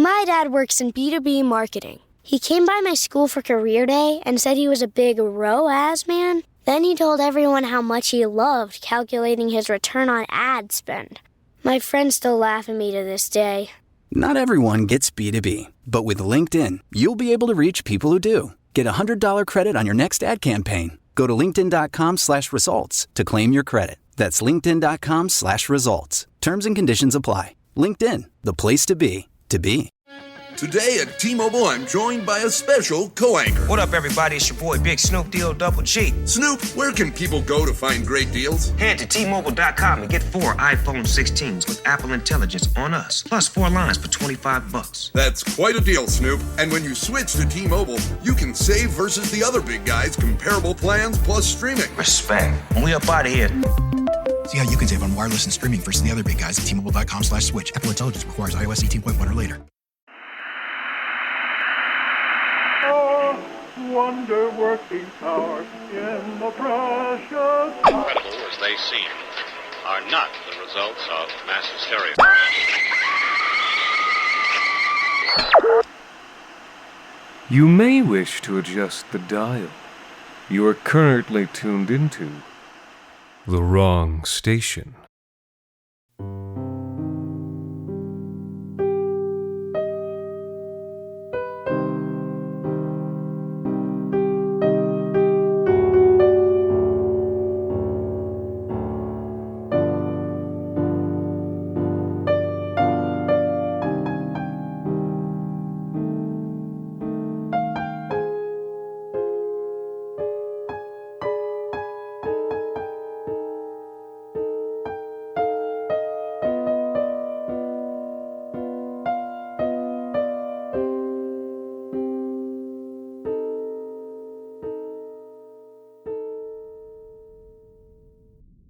My dad works in B2B marketing. He came by my school for career day and said he was a big ROAS man. Then he told everyone how much he loved calculating his return on ad spend. My friends still laugh at me to this day. Not everyone gets B2B, but with LinkedIn, you'll be able to reach people who do. Get a $100 credit on your next ad campaign. Go to linkedin.com/results to claim your credit. That's linkedin.com/results. Terms and conditions apply. LinkedIn, the place to be, to be. Today at T-Mobile, I'm joined by a special co-anchor. What up, everybody? It's your boy, Big Snoop Deal Double G. Snoop, where can people go to find great deals? Head to T-Mobile.com and get 4 iPhone 16s with Apple Intelligence on us, plus 4 lines for $25. That's quite a deal, Snoop. And when you switch to T-Mobile, you can save versus the other big guys' comparable plans plus streaming. Respect. And we up out of here. See how you can save on wireless and streaming versus the other big guys at T-Mobile.com/switch. Apple Intelligence requires iOS 18.1 or later. Wonder-working power in the precious... Incredible as they seem, are not the results of mass hysteria. You may wish to adjust the dial. You are currently tuned into the wrong station.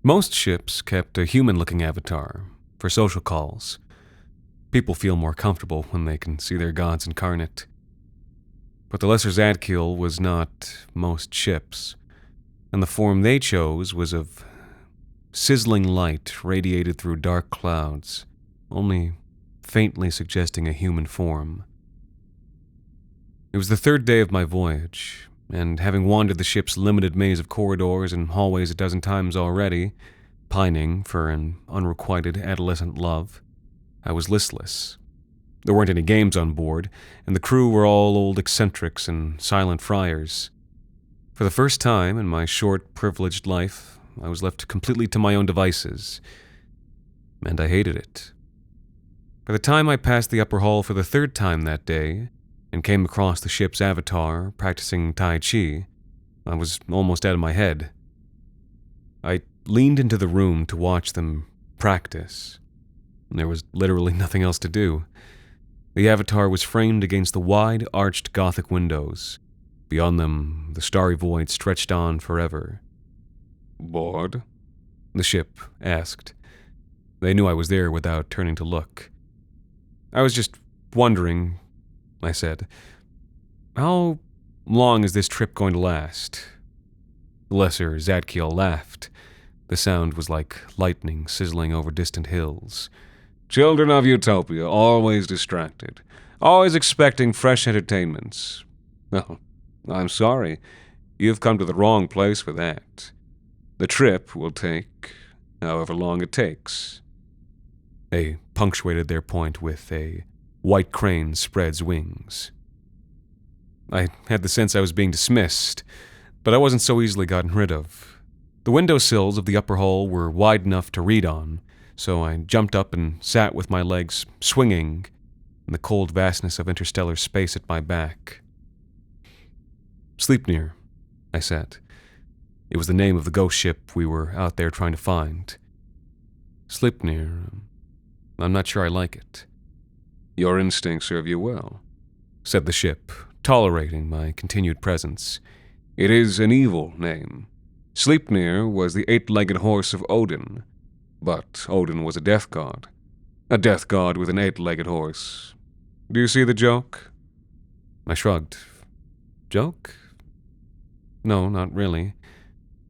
Most ships kept a human-looking avatar for social calls. People feel more comfortable when they can see their gods incarnate. But the Lesser Zadkiel was not most ships, and the form they chose was of sizzling light radiated through dark clouds, only faintly suggesting a human form. It was the 3rd day of my voyage, and having wandered the ship's limited maze of corridors and hallways a dozen times already, pining for an unrequited adolescent love, I was listless. There weren't any games on board, and the crew were all old eccentrics and silent friars. For the first time in my short, privileged life, I was left completely to my own devices, and I hated it. By the time I passed the upper hall for the 3rd time that day, and came across the ship's avatar practicing Tai Chi, I was almost out of my head. I leaned into the room to watch them practice, and there was literally nothing else to do. The avatar was framed against the wide, arched Gothic windows. Beyond them, the starry void stretched on forever. "Bored?" the ship asked. They knew I was there without turning to look. "I was just wondering," I said. "How long is this trip going to last?" The Lesser Zadkiel laughed. The sound was like lightning sizzling over distant hills. "Children of Utopia, always distracted, always expecting fresh entertainments. Oh, I'm sorry. You've come to the wrong place for that. The trip will take however long it takes." They punctuated their point with a white crane spreads wings. I had the sense I was being dismissed, but I wasn't so easily gotten rid of. The windowsills of the upper hall were wide enough to read on, so I jumped up and sat with my legs swinging in the cold vastness of interstellar space at my back. "Sleipnir," I said. It was the name of the ghost ship we were out there trying to find. "Sleipnir, I'm not sure I like it." "Your instincts serve you well," said the ship, tolerating my continued presence. "It is an evil name. Sleipnir was the 8-legged horse of Odin, but Odin was a death god. A death god with an 8-legged horse. Do you see the joke?" I shrugged. "Joke? No, not really."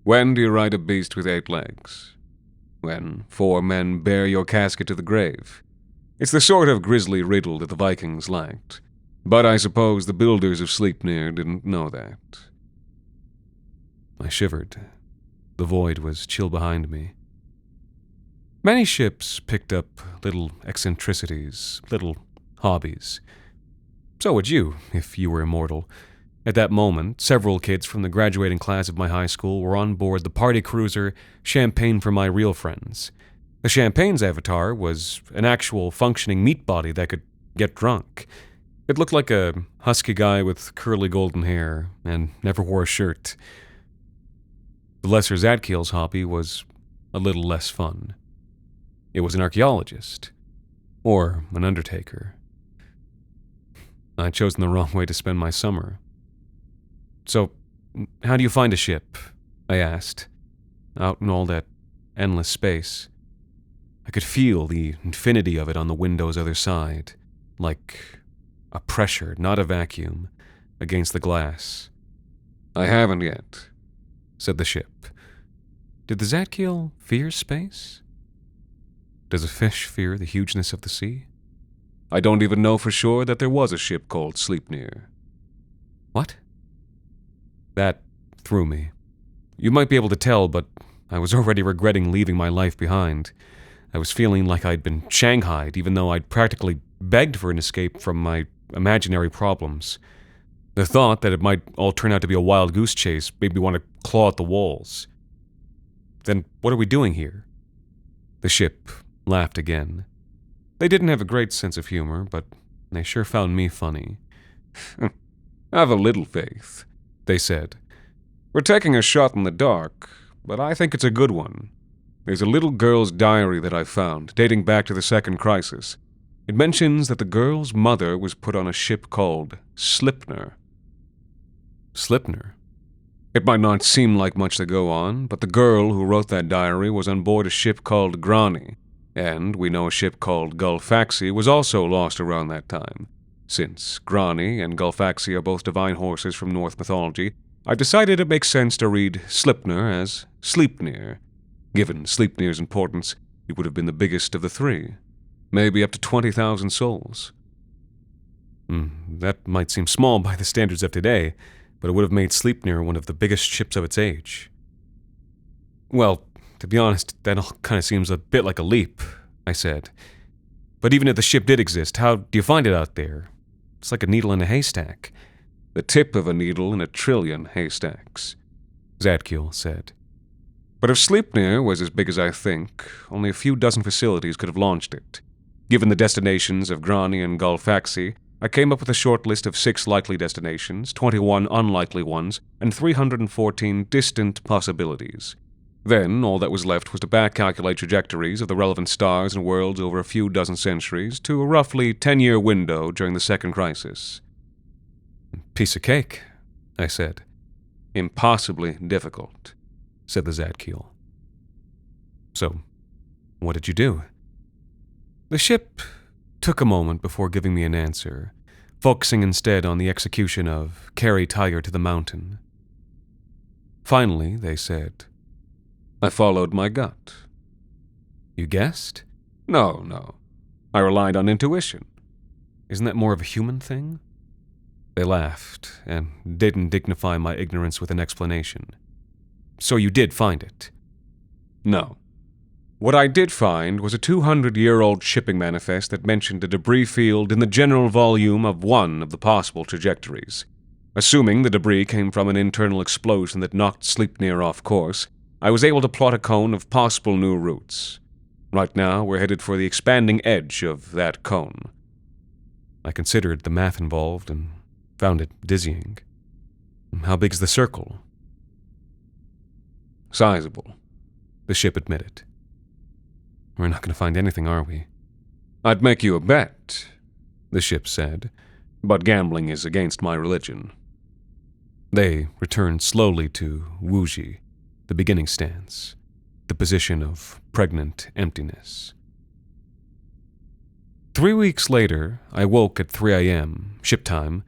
"When do you ride a beast with 8 legs? When 4 men bear your casket to the grave? It's the sort of grisly riddle that the Vikings lacked, but I suppose the builders of Sleipnir didn't know that. I shivered. The void was chill behind me. Many ships picked up little eccentricities, little hobbies. So would you, if you were immortal. At that moment, several kids from the graduating class of my high school were on board the party cruiser Champagne for My Real Friends. The Champagne's avatar was an actual functioning meat body that could get drunk. It looked like a husky guy with curly golden hair and never wore a shirt. The Lesser Zadkiel's hobby was a little less fun. It was an archaeologist, or an undertaker. I'd chosen the wrong way to spend my summer. So, how do you find a ship? I asked, out in all that endless space. I could feel the infinity of it on the window's other side, like a pressure, not a vacuum, against the glass. I haven't yet, said the ship. Did the Zadkiel fear space? Does a fish fear the hugeness of the sea? I don't even know for sure that there was a ship called Sleipnir. What? That threw me. You might be able to tell, but I was already regretting leaving my life behind. I was feeling like I'd been shanghaied, even though I'd practically begged for an escape from my imaginary problems. The thought that it might all turn out to be a wild goose chase made me want to claw at the walls. Then what are we doing here? The ship laughed again. They didn't have a great sense of humor, but they sure found me funny. Have a little faith, they said. We're taking a shot in the dark, but I think it's a good one. There's a little girl's diary that I found, dating back to the Second Crisis. It mentions that the girl's mother was put on a ship called Sleipnir. Sleipnir? It might not seem like much to go on, but the girl who wrote that diary was on board a ship called Grani, and we know a ship called Gulfaxi was also lost around that time. Since Grani and Gulfaxi are both divine horses from Norse mythology, I decided it makes sense to read Sleipnir as Sleipnir. Given Sleipnir's importance, it would have been the biggest of the three. Maybe up to 20,000 souls. That might seem small by the standards of today, but it would have made Sleipnir one of the biggest ships of its age. Well, to be honest, that all kind of seems a bit like a leap, I said. But even if the ship did exist, how do you find it out there? It's like a needle in a haystack. The tip of a needle in a trillion haystacks, Zadkiel said. But if Sleipnir was as big as I think, only a few dozen facilities could have launched it. Given the destinations of Grani and Gulfaxi, I came up with a short list of 6 likely destinations, 21 unlikely ones, and 314 distant possibilities. Then, all that was left was to back-calculate trajectories of the relevant stars and worlds over a few dozen centuries to a roughly 10-year window during the Second Crisis. Piece of cake, I said. Impossibly difficult, said the Zadkiel. So, what did you do? The ship took a moment before giving me an answer, focusing instead on the execution of carry Tiger to the mountain. Finally, they said, I followed my gut. You guessed? No. I relied on intuition. Isn't that more of a human thing? They laughed, and didn't dignify my ignorance with an explanation. So you did find it? No. What I did find was a 200-year-old shipping manifest that mentioned a debris field in the general volume of one of the possible trajectories. Assuming the debris came from an internal explosion that knocked Sleipnir off course, I was able to plot a cone of possible new routes. Right now, we're headed for the expanding edge of that cone. I considered the math involved and found it dizzying. How big's the circle? Sizable, the ship admitted. We're not going to find anything, are we? I'd make you a bet, the ship said, but gambling is against my religion. They returned slowly to Wuji, the beginning stance, the position of pregnant emptiness. 3 weeks later, I woke at 3 a.m., ship time,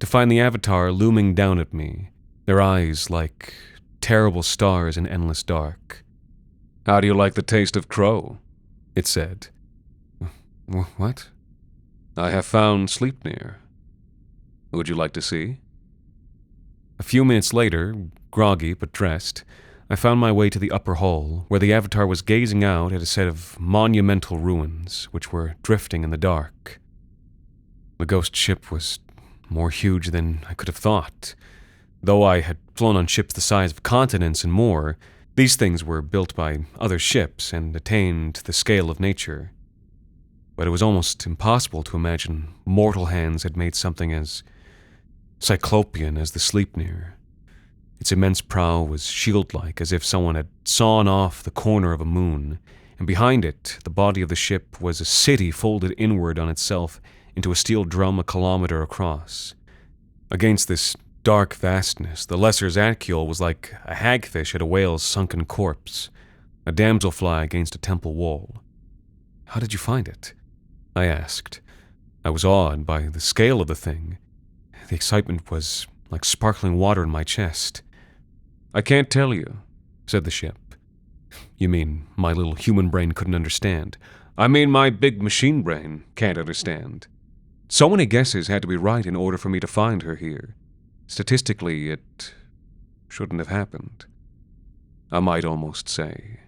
to find the Avatar looming down at me, their eyes like terrible stars in endless dark. How do you like the taste of crow? It said. What? I have found Sleipnir. Would you like to see? A few minutes later, groggy but dressed, I found my way to the upper hall, where the Avatar was gazing out at a set of monumental ruins, which were drifting in the dark. The ghost ship was more huge than I could have thought. Though I had flown on ships the size of continents and more, these things were built by other ships and attained the scale of nature. But it was almost impossible to imagine mortal hands had made something as cyclopean as the Sleipnir. Its immense prow was shield-like, as if someone had sawn off the corner of a moon, and behind it, the body of the ship was a city folded inward on itself into a steel drum a kilometer across. Against this dark vastness, the lesser Zadkiel was like a hagfish at a whale's sunken corpse, a damselfly against a temple wall. How did you find it? I asked. I was awed by the scale of the thing. The excitement was like sparkling water in my chest. I can't tell you, said the ship. You mean my little human brain couldn't understand? I mean my big machine brain can't understand. So many guesses had to be right in order for me to find her here. Statistically, it shouldn't have happened. I might almost say.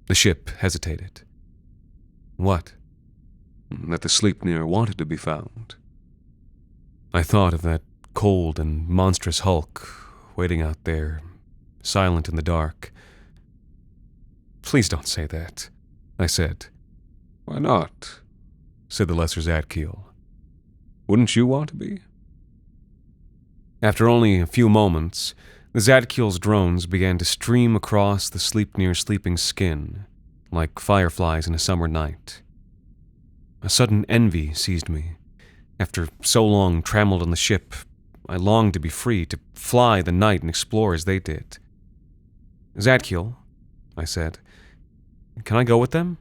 The ship hesitated. What? That the Sleipnir wanted to be found. I thought of that cold and monstrous hulk waiting out there, silent in the dark. Please don't say that, I said. Why not? Said the lesser Zadkiel. Wouldn't you want to be? After only a few moments, the Zadkiel's drones began to stream across the Sleipnir's sleeping skin, like fireflies in a summer night. A sudden envy seized me. After so long trammeled on the ship, I longed to be free, to fly the night and explore as they did. Zadkiel, I said, can I go with them?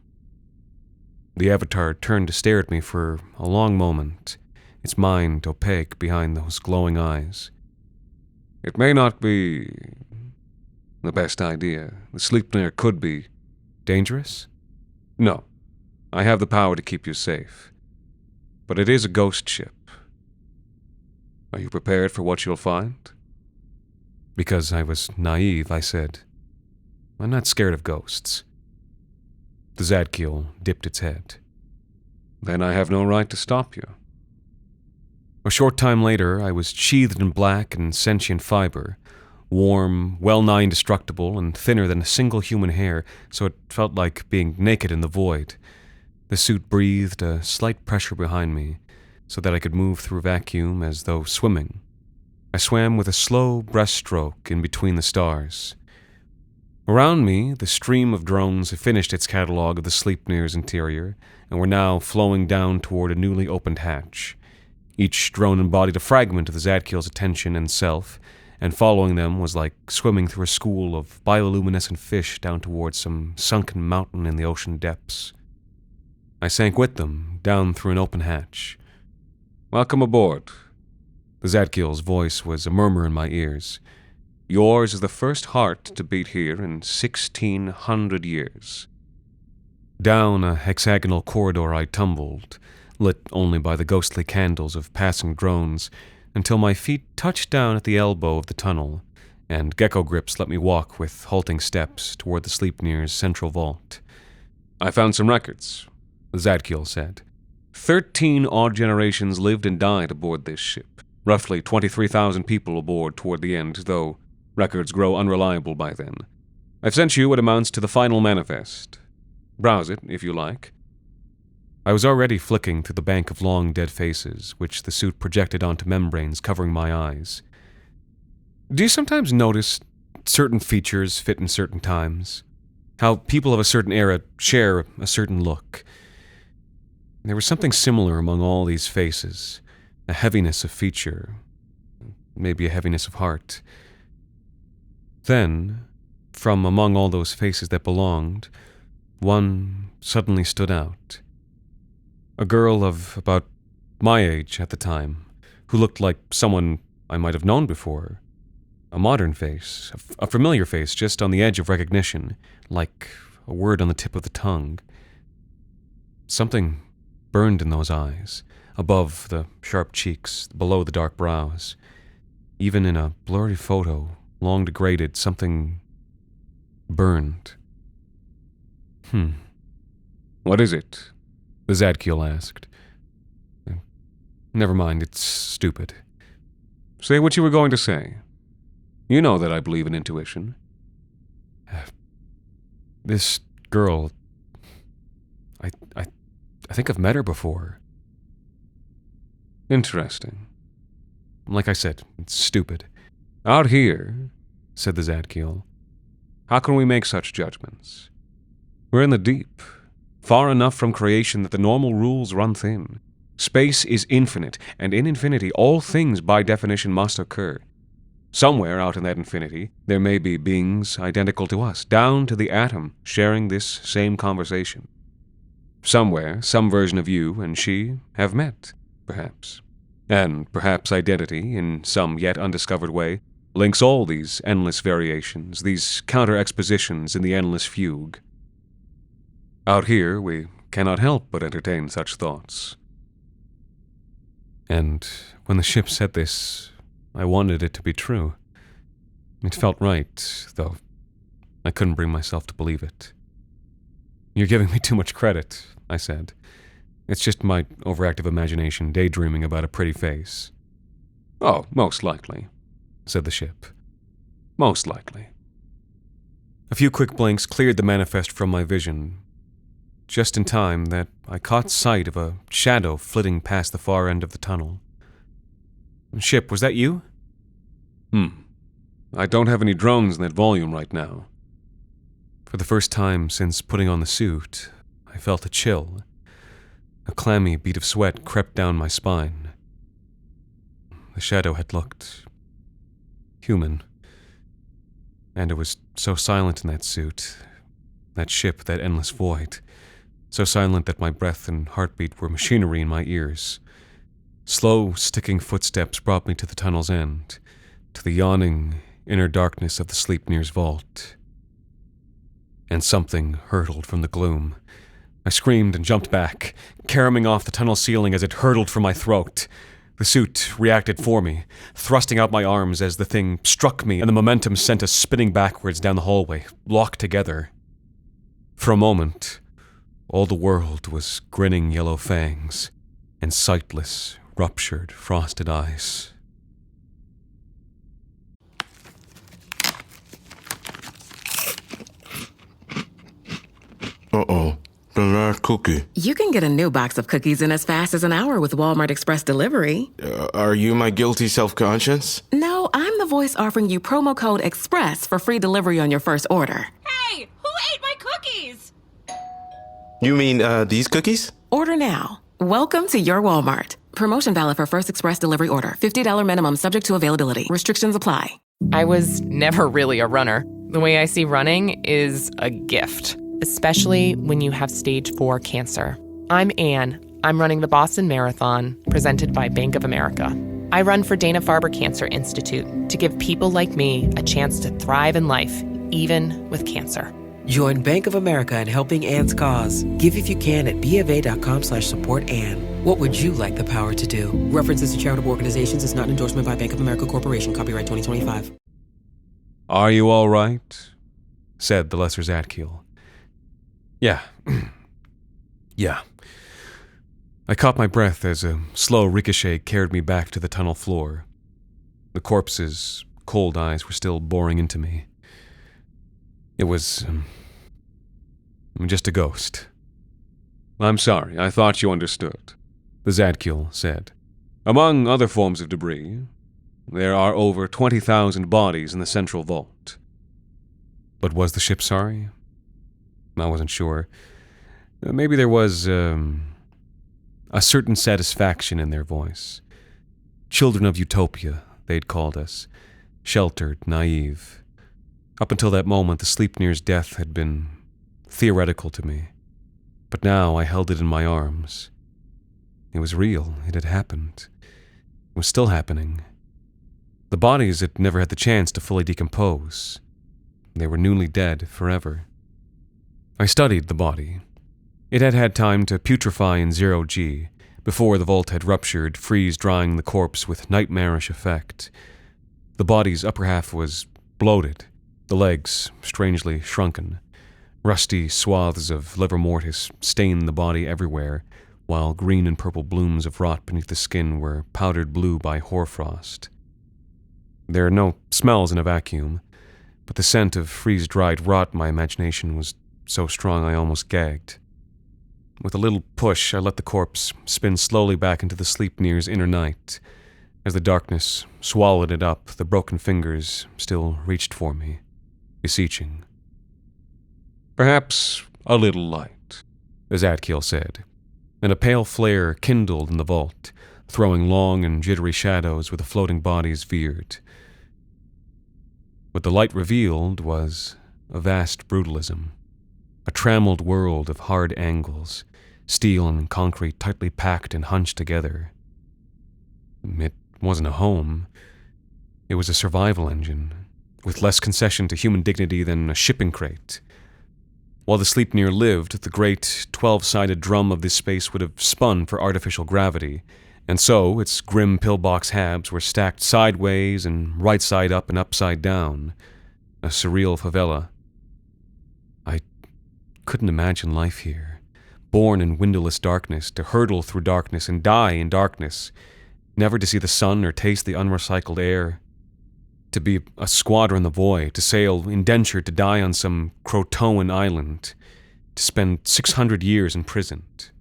The Avatar turned to stare at me for a long moment, its mind opaque behind those glowing eyes. It may not be the best idea. The Sleipnir could be dangerous? No. I have the power to keep you safe. But it is a ghost ship. Are you prepared for what you'll find? Because I was naive, I said, I'm not scared of ghosts. The Zadkiel dipped its head. Then I have no right to stop you. A short time later, I was sheathed in black and sentient fiber, warm, well-nigh indestructible, and thinner than a single human hair, so it felt like being naked in the void. The suit breathed a slight pressure behind me, so that I could move through vacuum as though swimming. I swam with a slow breaststroke in between the stars. Around me, the stream of drones had finished its catalogue of the Sleipnir's interior, and were now flowing down toward a newly opened hatch. Each drone embodied a fragment of the Zadkiel's attention and self, and following them was like swimming through a school of bioluminescent fish down towards some sunken mountain in the ocean depths. I sank with them, down through an open hatch. Welcome aboard. The Zadkiel's voice was a murmur in my ears. Yours is the first heart to beat here in 1,600 years. Down a hexagonal corridor I tumbled, lit only by the ghostly candles of passing drones, until my feet touched down at the elbow of the tunnel, and gecko grips let me walk with halting steps toward the Sleipnir's central vault. I found some records, the Zadkiel said. 13 odd generations lived and died aboard this ship. Roughly 23,000 people aboard toward the end, though records grow unreliable by then. I've sent you what amounts to the final manifest. Browse it, if you like. I was already flicking through the bank of long dead faces, which the suit projected onto membranes covering my eyes. Do you sometimes notice certain features fit in certain times? How people of a certain era share a certain look? There was something similar among all these faces, a heaviness of feature, maybe a heaviness of heart. Then, from among all those faces that belonged, one suddenly stood out. A girl of about my age at the time, who looked like someone I might have known before. A modern face, a familiar face just on the edge of recognition, like a word on the tip of the tongue. Something burned in those eyes, above the sharp cheeks, below the dark brows. Even in a blurry photo, long degraded, something burned. What is it? The Zadkiel asked. Never mind, it's stupid. Say what you were going to say. You know that I believe in intuition. This girl, I think I've met her before. Interesting. Like I said, it's stupid. Out here, said the Zadkiel, how can we make such judgments? We're in the deep, far enough from creation that the normal rules run thin. Space is infinite, and in infinity all things by definition must occur. Somewhere out in that infinity, there may be beings identical to us, down to the atom, sharing this same conversation. Somewhere, some version of you and she have met, perhaps. And perhaps identity, in some yet undiscovered way, links all these endless variations, these counter-expositions in the endless fugue. Out here, we cannot help but entertain such thoughts. And when the ship said this, I wanted it to be true. It felt right, though I couldn't bring myself to believe it. You're giving me too much credit, I said. It's just my overactive imagination daydreaming about a pretty face. Oh, most likely, said the ship. Most likely. A few quick blinks cleared the manifest from my vision, just in time that I caught sight of a shadow flitting past the far end of the tunnel. Ship, was that you? I don't have any drones in that volume right now. For the first time since putting on the suit, I felt a chill. A clammy bead of sweat crept down my spine. The shadow had looked human. And it was so silent in that suit, that ship, that endless void. So silent that my breath and heartbeat were machinery in my ears. Slow, sticking footsteps brought me to the tunnel's end, to the yawning inner darkness of the Sleipnir's vault. And something hurtled from the gloom. I screamed and jumped back, caroming off the tunnel ceiling as it hurtled from my throat. The suit reacted for me, thrusting out my arms as the thing struck me, and the momentum sent us spinning backwards down the hallway, locked together. For a moment, all the world was grinning yellow fangs and sightless, ruptured, frosted eyes. Uh-oh. The last cookie. You can get a new box of cookies in as fast as an hour with Walmart Express Delivery. Are you my guilty self-conscience? No, I'm the voice offering you promo code EXPRESS for free delivery on your first order. Hey, who ate my cookies? You mean, these cookies? Order now. Welcome to your Walmart. Promotion valid for first express delivery order. $50 minimum subject to availability. Restrictions apply. I was never really a runner. The way I see running is a gift, especially when you have stage 4 cancer. I'm Anne. I'm running the Boston Marathon, presented by Bank of America. I run for Dana-Farber Cancer Institute to give people like me a chance to thrive in life, even with cancer. Join Bank of America in helping Anne's cause. Give if you can at BofA.com/supportAnne. What would you like the power to do? References to charitable organizations is not an endorsement by Bank of America Corporation. Copyright 2025. Are you all right? Said the Lesser Zadkiel. Yeah. Yeah. I caught my breath as a slow ricochet carried me back to the tunnel floor. The corpse's cold eyes were still boring into me. It was just a ghost. I'm sorry, I thought you understood, the Zadkiel said. Among other forms of debris, there are over 20,000 bodies in the central vault. But was the ship sorry? I wasn't sure. Maybe there was a certain satisfaction in their voice. Children of utopia, they'd called us. Sheltered, naive. Up until that moment, the Sleipnir's death had been theoretical to me. But now I held it in my arms. It was real. It had happened. It was still happening. The bodies had never had the chance to fully decompose. They were newly dead forever. I studied the body. It had had time to putrefy in 0G before the vault had ruptured, freeze-drying the corpse with nightmarish effect. The body's upper half was bloated, the legs strangely shrunken. Rusty swaths of livor mortis stained the body everywhere, while green and purple blooms of rot beneath the skin were powdered blue by hoarfrost. There are no smells in a vacuum, but the scent of freeze-dried rot in my imagination was so strong I almost gagged. With a little push, I let the corpse spin slowly back into the Sleipnir's inner night. As the darkness swallowed it up, the broken fingers still reached for me, beseeching. "Perhaps a little light," the Zadkiel said, and a pale flare kindled in the vault, throwing long and jittery shadows where the floating bodies veered. What the light revealed was a vast brutalism, a trammeled world of hard angles, steel and concrete tightly packed and hunched together. It wasn't a home. It was a survival engine, with less concession to human dignity than a shipping crate. While the Sleipnir lived, the great 12-sided drum of this space would have spun for artificial gravity, and so its grim pillbox habs were stacked sideways and right side up and upside down, a surreal favela. I couldn't imagine life here, born in windowless darkness, to hurtle through darkness and die in darkness, never to see the sun or taste the unrecycled air. To be a squatter in the void, to sail indentured to die on some Croatoan island, to spend 600 years imprisoned.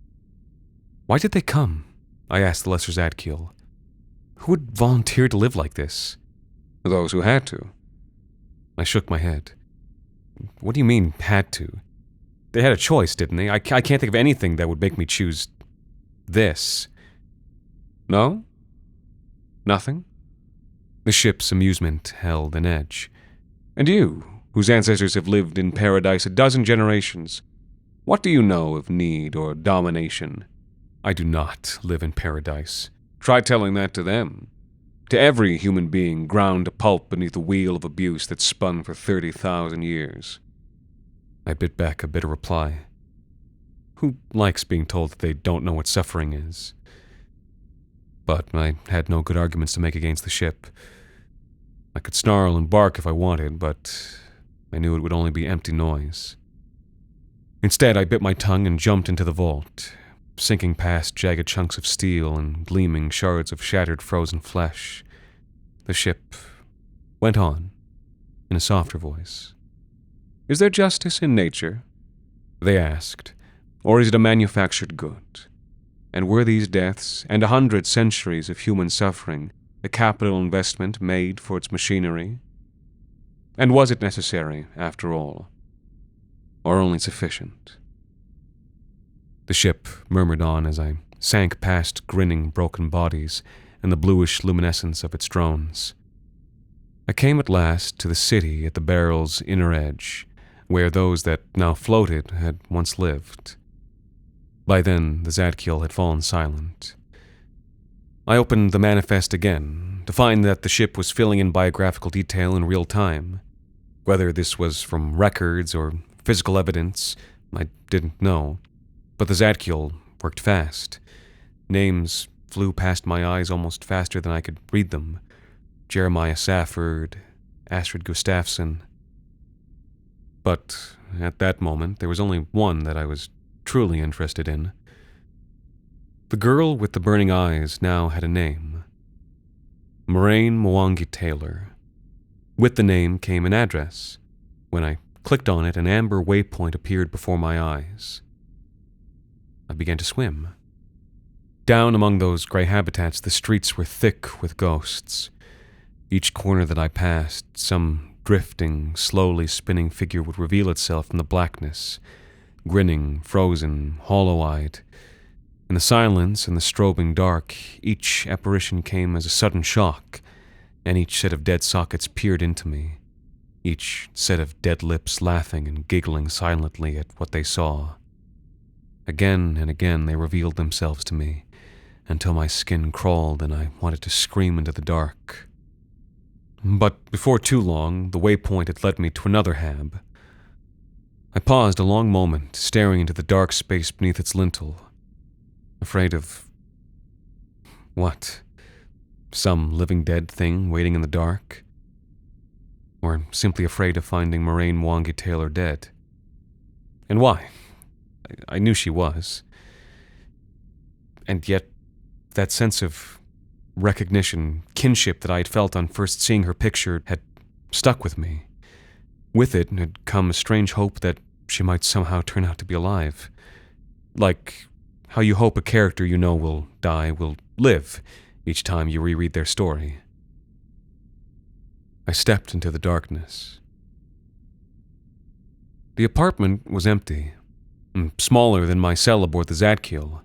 Why did they come? I asked the Lesser Zadkiel. Who would volunteer to live like this? Those who had to. I shook my head. What do you mean, had to? They had a choice, didn't they? I can't think of anything that would make me choose this. No? Nothing? The ship's amusement held an edge. And you, whose ancestors have lived in paradise a dozen generations, what do you know of need or domination? I do not live in paradise. Try telling that to them. To every human being ground to pulp beneath the wheel of abuse that spun for 30,000 years. I bit back a bitter reply. Who likes being told that they don't know what suffering is? But I had no good arguments to make against the ship. I could snarl and bark if I wanted, but I knew it would only be empty noise. Instead, I bit my tongue and jumped into the vault, sinking past jagged chunks of steel and gleaming shards of shattered frozen flesh. The ship went on, in a softer voice. Is there justice in nature? They asked. Or is it a manufactured good? And were these deaths, and 100 centuries of human suffering, the capital investment made for its machinery? And was it necessary, after all? Or only sufficient? The ship murmured on as I sank past grinning broken bodies and the bluish luminescence of its drones. I came at last to the city at the barrel's inner edge, where those that now floated had once lived. By then, the Zadkiel had fallen silent. I opened the manifest again, to find that the ship was filling in biographical detail in real time. Whether this was from records or physical evidence, I didn't know. But the Zadkiel worked fast. Names flew past my eyes almost faster than I could read them. Jeremiah Safford, Astrid Gustafsson. But at that moment, there was only one that I was truly interested in. The girl with the burning eyes now had a name. Moraine Mwangi Taylor. With the name came an address. When I clicked on it, an amber waypoint appeared before my eyes. I began to swim. Down among those gray habitats, the streets were thick with ghosts. Each corner that I passed, some drifting, slowly spinning figure would reveal itself from the blackness, grinning, frozen, hollow-eyed. In the silence and the strobing dark, each apparition came as a sudden shock, and each set of dead sockets peered into me, each set of dead lips laughing and giggling silently at what they saw. Again and again they revealed themselves to me, until my skin crawled and I wanted to scream into the dark. But before too long, the waypoint had led me to another hab. I paused a long moment, staring into the dark space beneath its lintel, afraid of... what? Some living dead thing waiting in the dark? Or simply afraid of finding Moraine Mwangi Taylor dead? And why? I knew she was. And yet, that sense of recognition, kinship that I had felt on first seeing her picture had stuck with me. With it had come a strange hope that she might somehow turn out to be alive. Like how you hope a character you know will die will live each time you reread their story. I stepped into the darkness. The apartment was empty, smaller than my cell aboard the Zadkiel.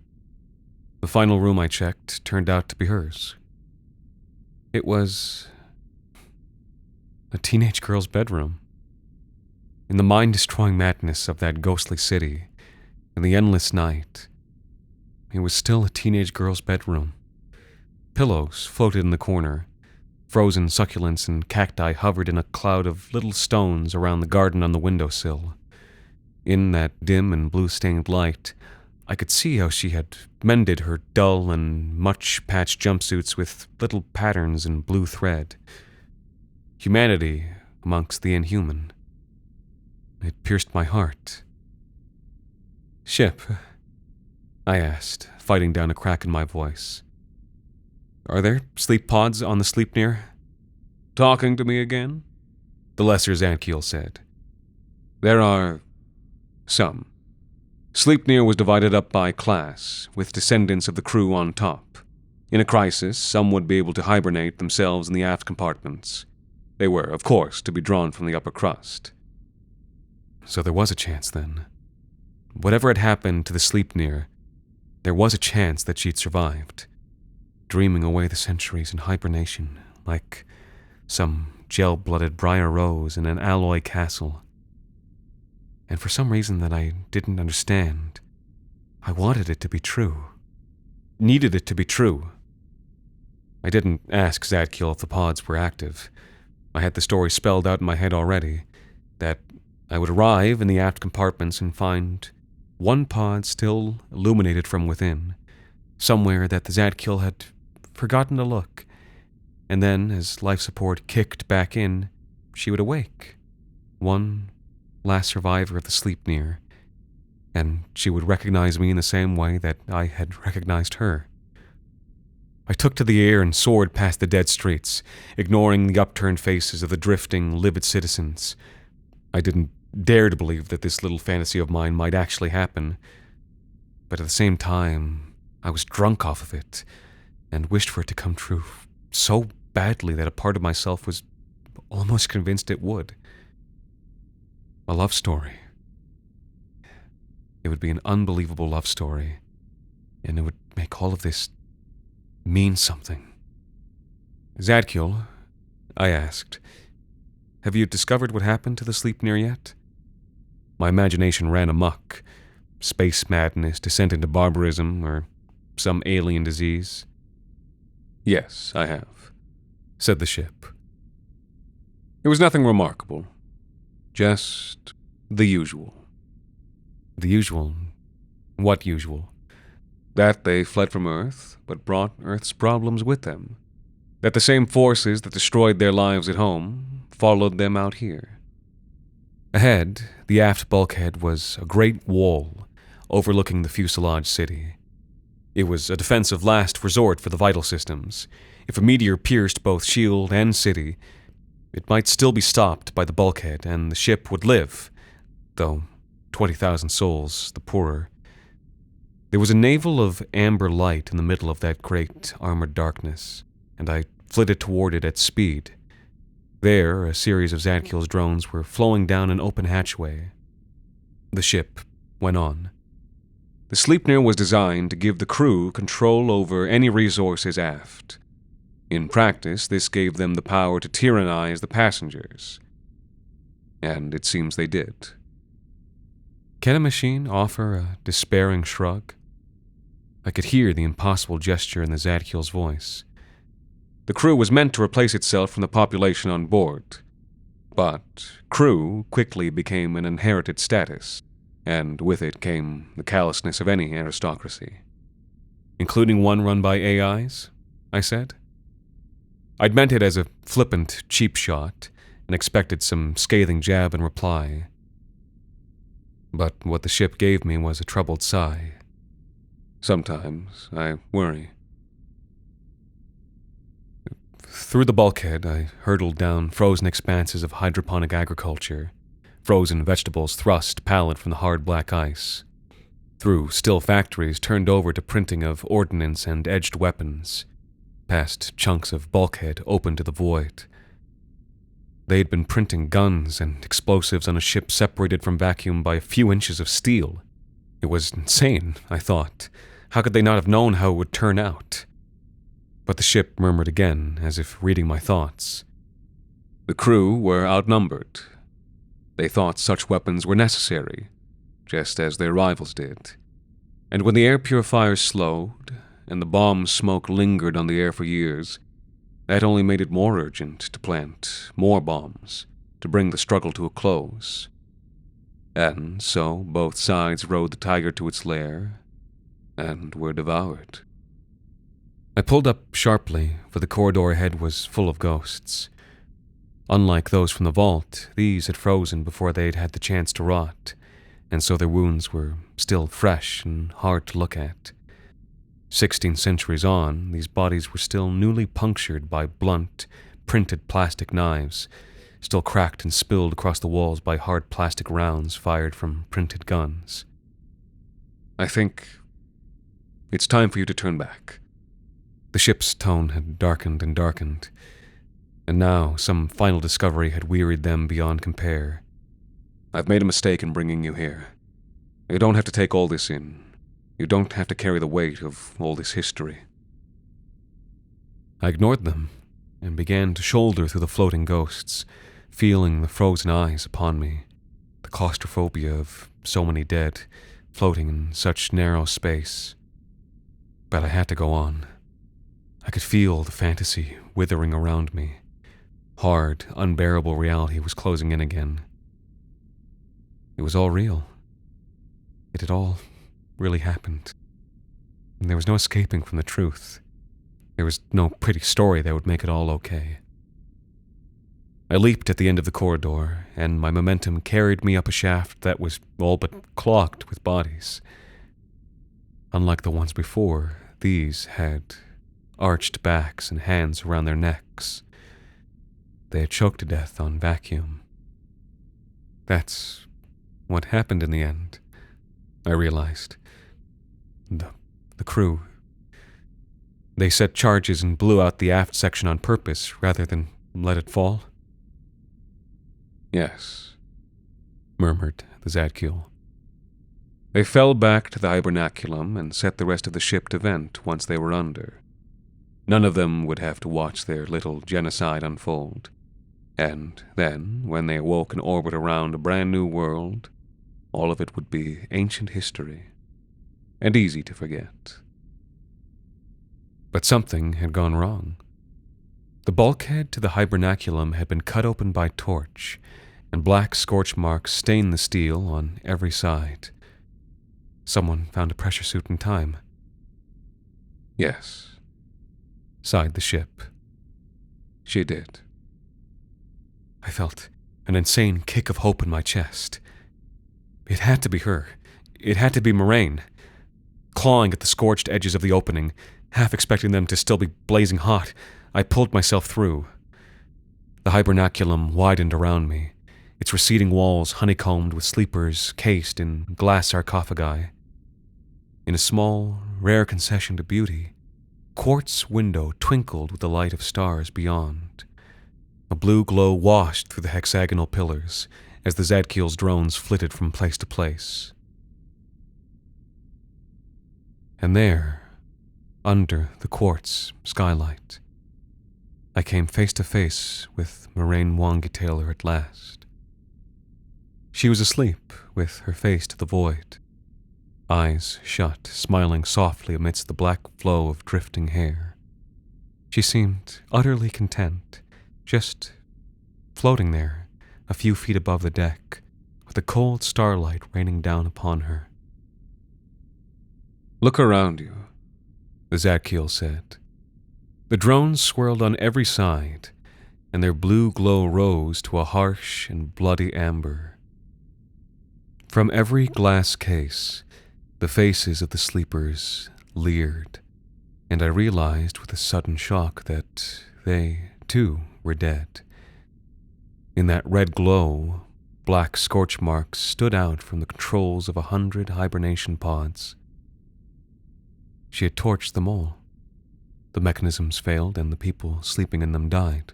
The final room I checked turned out to be hers. It was a teenage girl's bedroom. In the mind-destroying madness of that ghostly city, in the endless night, it was still a teenage girl's bedroom. Pillows floated in the corner. Frozen succulents and cacti hovered in a cloud of little stones around the garden on the windowsill. In that dim and blue-stained light, I could see how she had mended her dull and much-patched jumpsuits with little patterns in blue thread. Humanity amongst the inhuman. It pierced my heart. "Ship," I asked, fighting down a crack in my voice. "Are there sleep pods on the Sleipnir?" "Talking to me again?" the Lesser Zadkiel said. "There are some. Sleipnir was divided up by class, with descendants of the crew on top. In a crisis, some would be able to hibernate themselves in the aft compartments. They were, of course, to be drawn from the upper crust." So there was a chance, then. Whatever had happened to the Sleipnir, there was a chance that she'd survived, dreaming away the centuries in hibernation, like some gel-blooded briar rose in an alloy castle. And for some reason that I didn't understand, I wanted it to be true. Needed it to be true. I didn't ask Zadkiel if the pods were active. I had the story spelled out in my head already, that I would arrive in the aft compartments and find one pod still illuminated from within, somewhere that the Zadkiel had forgotten to look, and then, as life support kicked back in, she would awake, one last survivor of the Sleipnir, and she would recognize me in the same way that I had recognized her. I took to the air and soared past the dead streets, ignoring the upturned faces of the drifting, livid citizens. I didn't dare to believe that this little fantasy of mine might actually happen, but at the same time, I was drunk off of it, and wished for it to come true so badly that a part of myself was almost convinced it would. A love story. It would be an unbelievable love story, and it would make all of this mean something. "Zadkiel," I asked, "have you discovered what happened to the Sleipnir yet?" My imagination ran amok. Space madness, descent into barbarism, or some alien disease. "Yes, I have," said the ship. "It was nothing remarkable. Just the usual." "The usual? What usual?" "That they fled from Earth, but brought Earth's problems with them. That the same forces that destroyed their lives at home followed them out here." Ahead, the aft bulkhead was a great wall overlooking the fuselage city. It was a defensive last resort for the vital systems. If a meteor pierced both shield and city, it might still be stopped by the bulkhead and the ship would live, though 20,000 souls the poorer. There was a navel of amber light in the middle of that great armored darkness, and I flitted toward it at speed. There, a series of Zadkiel's drones were flowing down an open hatchway. The ship went on. The Sleipnir was designed to give the crew control over any resources aft. In practice, this gave them the power to tyrannize the passengers. And it seems they did. Can a machine offer a despairing shrug? I could hear the impossible gesture in the Zadkiel's voice. The crew was meant to replace itself from the population on board. But crew quickly became an inherited status, and with it came the callousness of any aristocracy. Including one run by AIs, I said. I'd meant it as a flippant, cheap shot, and expected some scathing jab in reply. But what the ship gave me was a troubled sigh. Sometimes I worry. Through the bulkhead, I hurtled down frozen expanses of hydroponic agriculture, frozen vegetables thrust pallid from the hard black ice, through still factories turned over to printing of ordnance and edged weapons, past chunks of bulkhead open to the void. They'd been printing guns and explosives on a ship separated from vacuum by a few inches of steel. It was insane, I thought. How could they not have known how it would turn out? But the ship murmured again, as if reading my thoughts. The crew were outnumbered. They thought such weapons were necessary, just as their rivals did. And when the air purifiers slowed, and the bomb smoke lingered on the air for years, that only made it more urgent to plant more bombs, to bring the struggle to a close. And so both sides rode the tiger to its lair, and were devoured. I pulled up sharply, for the corridor ahead was full of ghosts. Unlike those from the vault, these had frozen before they'd had the chance to rot, and so their wounds were still fresh and hard to look at. 16 centuries on, these bodies were still newly punctured by blunt, printed plastic knives, still cracked and spilled across the walls by hard plastic rounds fired from printed guns. I think it's time for you to turn back. The ship's tone had darkened and darkened, and now some final discovery had wearied them beyond compare. I've made a mistake in bringing you here. You don't have to take all this in. You don't have to carry the weight of all this history. I ignored them and began to shoulder through the floating ghosts, feeling the frozen eyes upon me, the claustrophobia of so many dead, floating in such narrow space. But I had to go on. I could feel the fantasy withering around me. Hard, unbearable reality was closing in again. It was all real. It had all really happened. And there was no escaping from the truth. There was no pretty story that would make it all okay. I leaped at the end of the corridor, and my momentum carried me up a shaft that was all but clogged with bodies. Unlike the ones before, these had arched backs and hands around their necks. They had choked to death on vacuum. That's what happened in the end, I realized. The crew. They set charges and blew out the aft section on purpose rather than let it fall. Yes, murmured the Zadkiel. They fell back to the hibernaculum and set the rest of the ship to vent once they were under. None of them would have to watch their little genocide unfold. And then, when they awoke in orbit around a brand new world, all of it would be ancient history, and easy to forget. But something had gone wrong. The bulkhead to the hibernaculum had been cut open by torch, and black scorch marks stained the steel on every side. Someone found a pressure suit in time. Yes, sighed the ship. She did. I felt an insane kick of hope in my chest. It had to be her. It had to be Moraine. Clawing at the scorched edges of the opening, half expecting them to still be blazing hot, I pulled myself through. The hibernaculum widened around me, its receding walls honeycombed with sleepers cased in glass sarcophagi. In a small, rare concession to beauty, quartz window twinkled with the light of stars beyond. A blue glow washed through the hexagonal pillars as the Zadkiel's drones flitted from place to place. And there, under the quartz skylight, I came face to face with Moraine Wongitaylor at last. She was asleep, with her face to the void, eyes shut, smiling softly amidst the black flow of drifting hair. She seemed utterly content, just floating there, a few feet above the deck, with the cold starlight raining down upon her. "Look around you," the Zadkiel said. The drones swirled on every side, and their blue glow rose to a harsh and bloody amber. From every glass case, the faces of the sleepers leered, and I realized with a sudden shock that they, too, were dead. In that red glow, black scorch marks stood out from the controls of 100 hibernation pods. She had torched them all. The mechanisms failed, and the people sleeping in them died.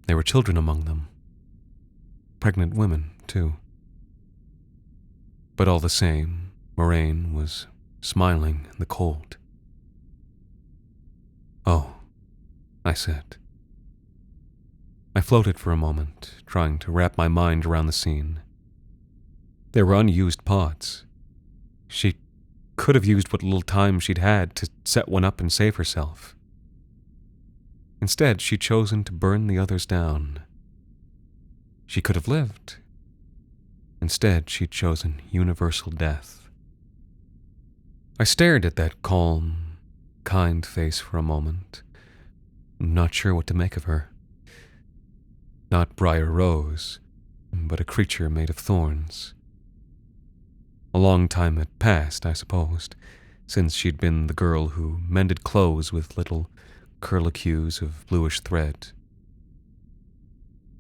There were children among them. Pregnant women, too. But all the same, Moraine was smiling in the cold. "Oh," I said. I floated for a moment, trying to wrap my mind around the scene. There were unused pods. She could have used what little time she'd had to set one up and save herself. Instead, she'd chosen to burn the others down. She could have lived. Instead, she'd chosen universal death. I stared at that calm, kind face for a moment, not sure what to make of her. Not Briar Rose, but a creature made of thorns. A long time had passed, I supposed, since she'd been the girl who mended clothes with little curlicues of bluish thread.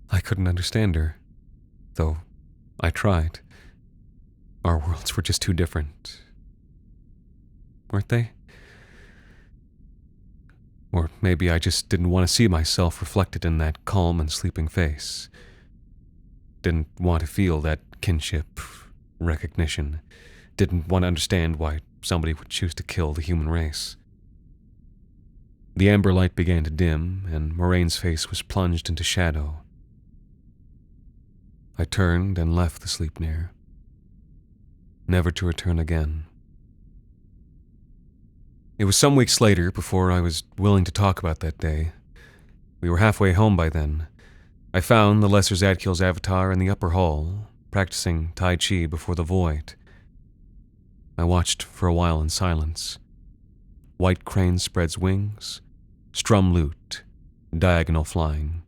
I couldn't understand her, though I tried. Our worlds were just too different. Weren't they? Or maybe I just didn't want to see myself reflected in that calm and sleeping face. Didn't want to feel that kinship, recognition. Didn't want to understand why somebody would choose to kill the human race. The amber light began to dim, and Moraine's face was plunged into shadow. I turned and left the Sleipnir, never to return again. It was some weeks later before I was willing to talk about that day. We were halfway home by then. I found the Lesser Zadkiel's avatar in the upper hall, practicing Tai Chi before the void. I watched for a while in silence. White crane spreads wings, strum lute, diagonal flying.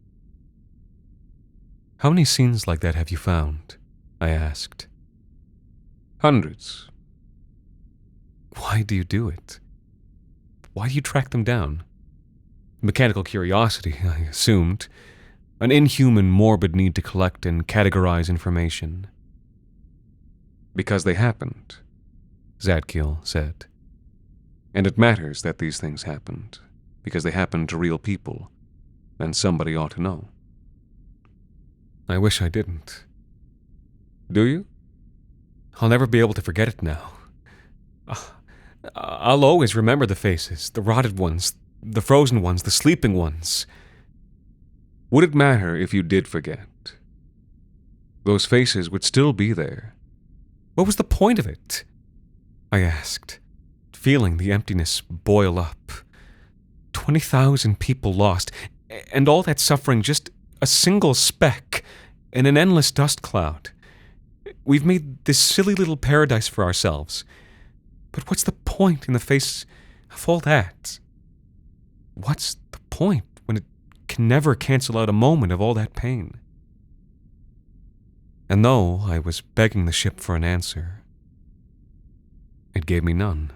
"How many scenes like that have you found?" I asked. "Hundreds." "Why do you do it? Why do you track them down?" "Mechanical curiosity," I assumed. "An inhuman, morbid need to collect and categorize information." "Because they happened," Zadkiel said. "And it matters that these things happened, because they happened to real people, and somebody ought to know." I wish I didn't. Do you? I'll never be able to forget it now. I'll always remember the faces, the rotted ones, the frozen ones, the sleeping ones. Would it matter if you did forget? Those faces would still be there. What was the point of it? I asked, feeling the emptiness boil up. 20,000 people lost, and all that suffering just a single speck in an endless dust cloud. We've made this silly little paradise for ourselves. But what's the point in the face of all that? What's the point when it can never cancel out a moment of all that pain? And though I was begging the ship for an answer, it gave me none.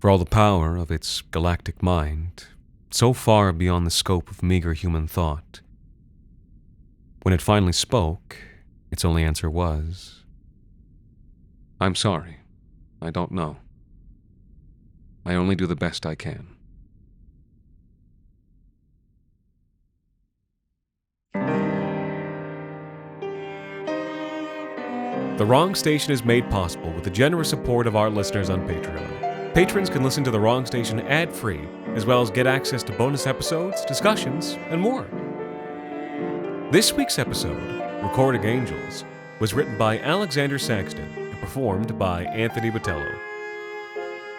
For all the power of its galactic mind, so far beyond the scope of meager human thought. When it finally spoke, its only answer was, "I'm sorry, I don't know. I only do the best I can." The Wrong Station is made possible with the generous support of our listeners on Patreon. Patrons can listen to The Wrong Station ad-free, as well as get access to bonus episodes, discussions, and more. This week's episode, Recording Angels, was written by Alexander Saxton and performed by Anthony Botello.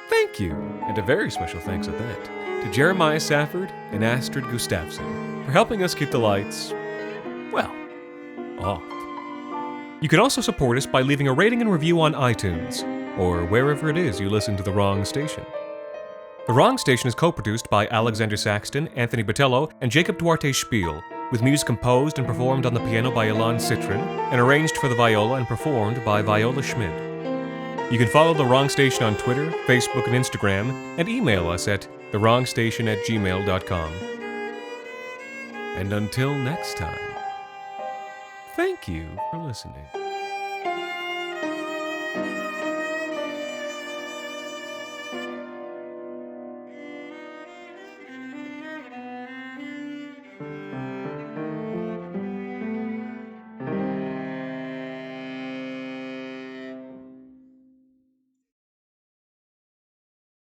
Thank Thank you, and a very special thanks at that, to Jeremiah Safford and Astrid Gustafsson for helping us keep the lights, well, off. You can also support us by leaving a rating and review on iTunes, or wherever it is you listen to The Wrong Station. The Wrong Station is co-produced by Alexander Saxton, Anthony Botello, and Jacob Duarte Spiel, with music composed and performed on the piano by Ilan Citrin, and arranged for the viola and performed by Viola Schmid. You can follow The Wrong Station on Twitter, Facebook, and Instagram, and email us at thewrongstation@gmail.com. And until next time, thank you for listening.